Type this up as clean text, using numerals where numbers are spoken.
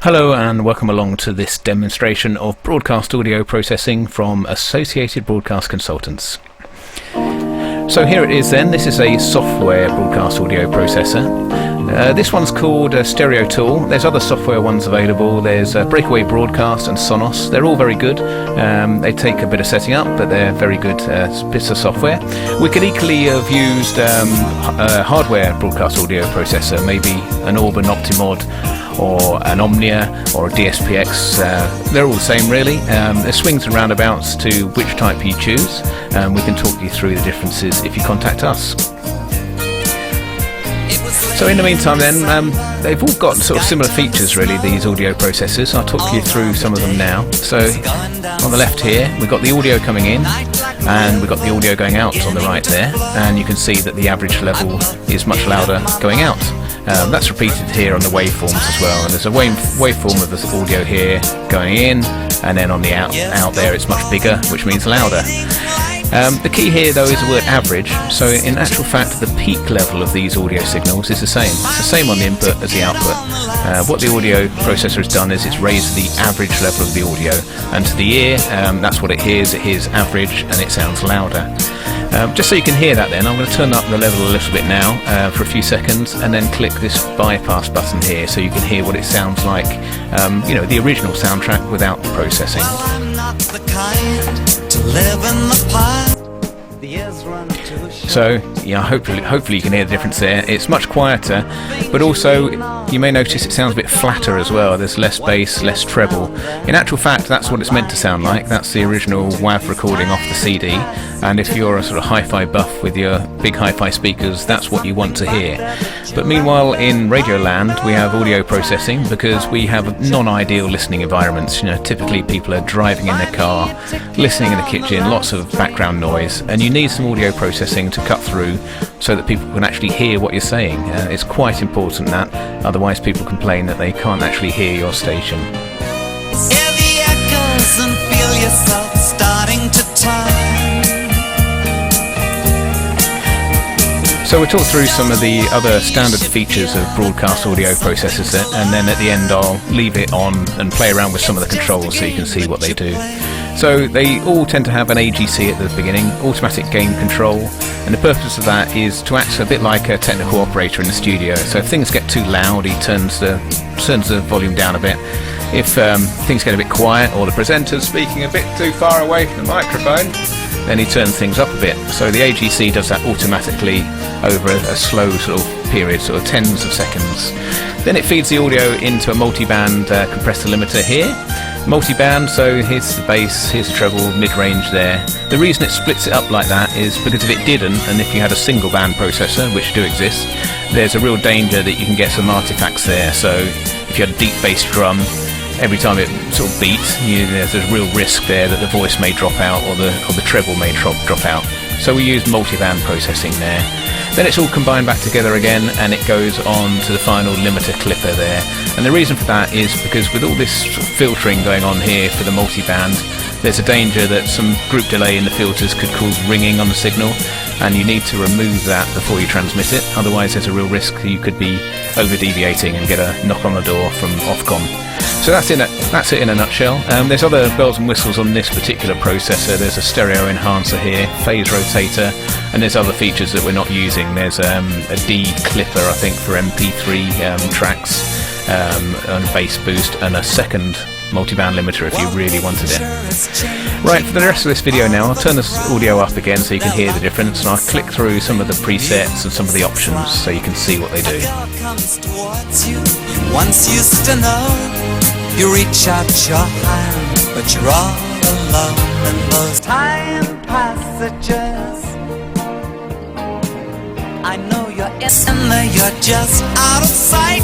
Hello and welcome along to this demonstration of broadcast audio processing from Associated Broadcast Consultants. So here it is then. This is a software broadcast audio processor. This one's called Stereo Tool. There's other software ones available. There's Breakaway Broadcast and Sonos. They're all very good. They take a bit of setting up, but they're very good bits of software. We could equally have used a hardware broadcast audio processor, maybe an Orban Optimod or an Omnia or a DSPX. They're all the same really. There's swings and roundabouts to which type you choose. We can talk you through the differences if you contact us. So in the meantime then, they've all got sort of similar features really, these audio processors. I'll talk you through some of them now. So on the left here, we've got the audio coming in and we've got the audio going out on the right there. And you can see that the average level is much louder going out. That's repeated here on the waveforms as well, and there's a waveform of the audio here going in, and then on the out there it's much bigger, which means louder. The key here though is the word average, so in actual fact the peak level of these audio signals is the same. It's the same on the input as the output. What the audio processor has done is it's raised the average level of the audio, and to the ear that's what it hears average and it sounds louder. Just so you can hear that then, I'm going to turn up the level a little bit now for a few seconds and then click this bypass button here so you can hear what it sounds like, the original soundtrack without the processing. So yeah, hopefully you can hear the difference there. It's much quieter, but also you may notice it sounds a bit flatter as well. There's less bass, less treble. In actual fact, that's what it's meant to sound like. That's the original WAV recording off the CD, and if you're a sort of hi-fi buff with your big hi-fi speakers, that's what you want to hear. But meanwhile, in Radioland, we have audio processing because we have non-ideal listening environments. Typically people are driving in their car, listening in the kitchen, lots of background noise, and you need some audio processing to cut through so that people can actually hear what you're saying. It's quite important that, otherwise people complain that they can't actually hear your station. Hear the echoes and feel yourself starting to turn. So we'll talk through some of the other standard features of broadcast audio processors, and then at the end I'll leave it on and play around with some of the controls so you can see what they do. So they all tend to have an AGC at the beginning, automatic gain control, and the purpose of that is to act a bit like a technical operator in the studio. So if things get too loud, he turns the volume down a bit. If things get a bit quiet or the presenter's speaking a bit too far away from the microphone, then he turns things up a bit. So the AGC does that automatically over a slow sort of period, sort of tens of seconds. Then it feeds the audio into a multi-band compressor limiter here. Multi-band, so here's the bass, here's the treble, mid-range there. The reason it splits it up like that is because if it didn't, and if you had a single band processor, which do exist, there's a real danger that you can get some artifacts there. So if you had a deep bass drum, every time it sort of beats, there's a real risk there that the voice may drop out or the treble may drop out. So we use multi-band processing there. Then it's all combined back together again, and it goes on to the final limiter clipper there. And the reason for that is because with all this sort of filtering going on here for the multi-band, there's a danger that some group delay in the filters could cause ringing on the signal, and you need to remove that before you transmit it. Otherwise there's a real risk that you could be over-deviating and get a knock on the door from Ofcom. So that's it in a nutshell. There's other bells and whistles on this particular processor. There's a stereo enhancer here, phase rotator, and there's other features that we're not using. There's a D clipper, I think, for MP3 tracks, and bass boost, and a second multi-band limiter if you really wanted it. Right, for the rest of this video now, I'll turn this audio up again so you can hear the difference, and I'll click through some of the presets and some of the options so you can see what they do. Once used to know, you reach out your hand, but you're all alone in those time passages. I know you're in there, you're just out of sight.